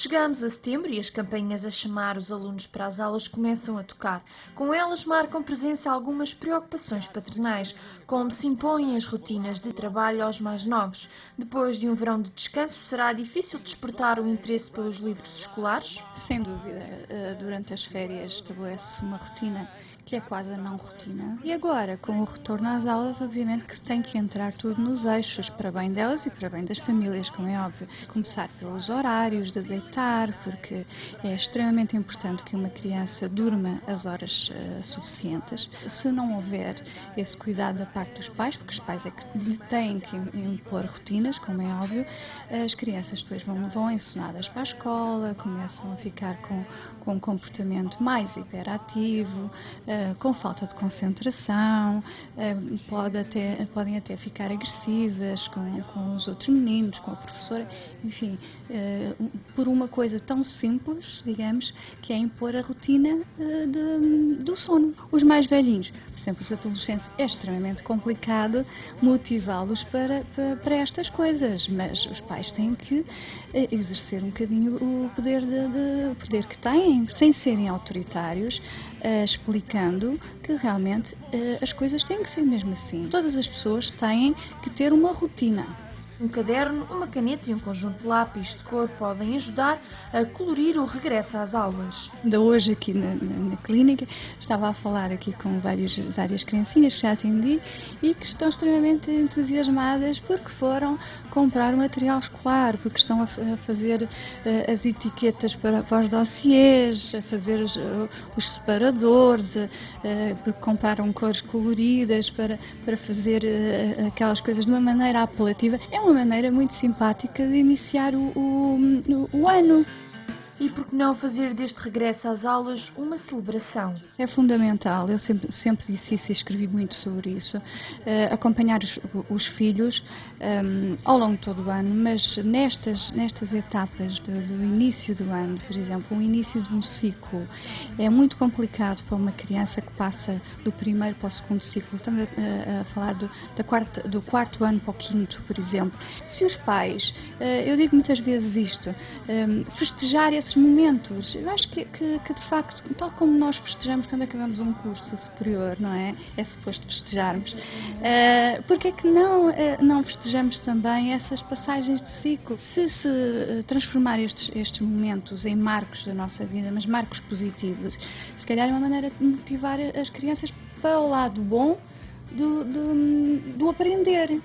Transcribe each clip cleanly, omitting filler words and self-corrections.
Chegamos a setembro e as campainhas a chamar os alunos para as aulas começam a tocar. Com elas marcam presença algumas preocupações paternais, como se impõem as rotinas de trabalho aos mais novos. Depois de um verão de descanso, será difícil despertar o interesse pelos livros escolares? Sem dúvida, durante as férias estabelece uma rotina que é quase a não rotina. E agora, com o retorno às aulas, obviamente que tem que entrar tudo nos eixos, para bem delas e para bem das famílias, como é óbvio. Começar pelos horários de deitar, porque é extremamente importante que uma criança durma as horas suficientes. Se não houver esse cuidado da parte dos pais, porque os pais é que lhe têm que impor rotinas, como é óbvio, as crianças depois vão ensonadas para a escola, começam a ficar com um comportamento mais hiperativo, com falta de concentração, podem até ficar agressivas com os outros meninos, com a professora, enfim, por uma coisa tão simples, digamos, que é impor a rotina do sono. Os mais velhinhos, por exemplo, os adolescentes, é extremamente complicado motivá-los para estas coisas, mas os pais têm que exercer um bocadinho o poder que têm, sem serem autoritários, explicando que realmente as coisas têm que ser mesmo assim. Todas as pessoas têm que ter uma rotina. Um caderno, uma caneta e um conjunto de lápis de cor podem ajudar a colorir o regresso às aulas. Ainda hoje aqui na clínica estava a falar aqui com várias criancinhas que já atendi e que estão extremamente entusiasmadas porque foram comprar o material escolar, porque estão a fazer as etiquetas para os dossiês, a fazer os separadores, porque compraram cores coloridas para fazer aquelas coisas de uma maneira apelativa. É uma maneira muito simpática de iniciar o ano. E por que não fazer deste regresso às aulas uma celebração? É fundamental, eu sempre disse isso e escrevi muito sobre isso, acompanhar os filhos ao longo de todo o ano, mas nestas etapas do início do ano, por exemplo, o início de um ciclo, é muito complicado para uma criança que passa do primeiro para o segundo ciclo. Estamos a falar do quarto ano para o quinto, por exemplo. Se os pais, eu digo muitas vezes isto, festejar esses momentos, eu acho que de facto, tal como nós festejamos quando acabamos um curso superior, não é? É suposto festejarmos. Porque é que não festejamos também essas passagens de ciclo? Se transformar estes momentos em marcos da nossa vida, mas marcos positivos, se calhar é uma maneira de motivar as crianças para o lado bom do aprender.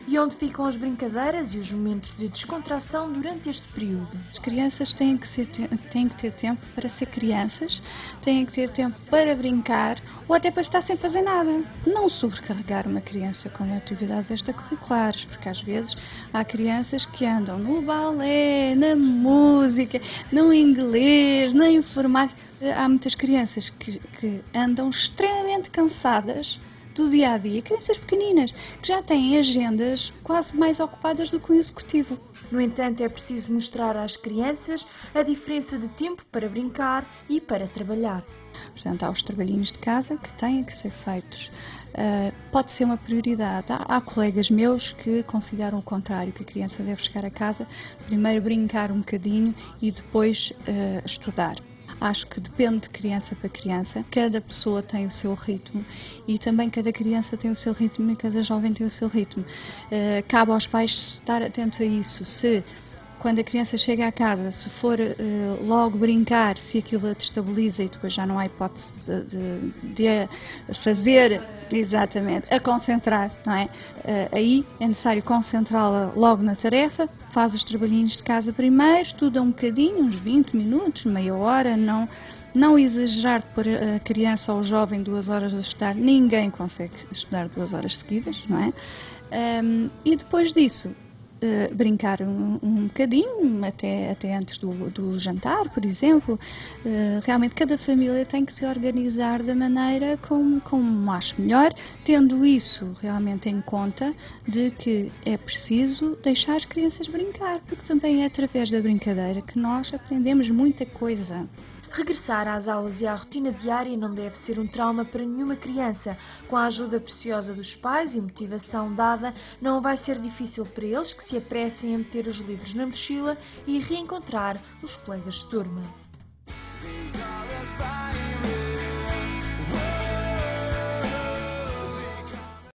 E onde ficam as brincadeiras e os momentos de descontração durante este período? As crianças têm que ter tempo para ser crianças, têm que ter tempo para brincar ou até para estar sem fazer nada. Não sobrecarregar uma criança com atividades extracurriculares, porque às vezes há crianças que andam no balé, na música, no inglês, na informática. Há muitas crianças que andam extremamente cansadas do dia a dia, crianças pequeninas que já têm agendas quase mais ocupadas do que o executivo. No entanto, é preciso mostrar às crianças a diferença de tempo para brincar e para trabalhar. Portanto, há os trabalhinhos de casa que têm que ser feitos. Pode ser uma prioridade. Há colegas meus que consideram o contrário, que a criança deve chegar a casa, primeiro brincar um bocadinho e depois estudar. Acho que depende de criança para criança, cada pessoa tem o seu ritmo e também cada criança tem o seu ritmo e cada jovem tem o seu ritmo. Cabe aos pais estar atentos a isso. Se quando a criança chega à casa, se for logo brincar, se aquilo a destabiliza e depois já não há hipótese de fazer exatamente, a concentrar, não é? Aí é necessário concentrá-la logo na tarefa, faz os trabalhinhos de casa primeiro, estuda um bocadinho, uns 20 minutos, meia hora, não exagerar de pôr a criança ou o jovem 2 horas a estudar, ninguém consegue estudar 2 horas seguidas, não é? E depois disso, brincar um bocadinho, até antes do jantar, por exemplo. Realmente cada família tem que se organizar da maneira como acha melhor, tendo isso realmente em conta de que é preciso deixar as crianças brincar, porque também é através da brincadeira que nós aprendemos muita coisa. Regressar às aulas e à rotina diária não deve ser um trauma para nenhuma criança. Com a ajuda preciosa dos pais e motivação dada, não vai ser difícil para eles que se apressem a meter os livros na mochila e reencontrar os colegas de turma.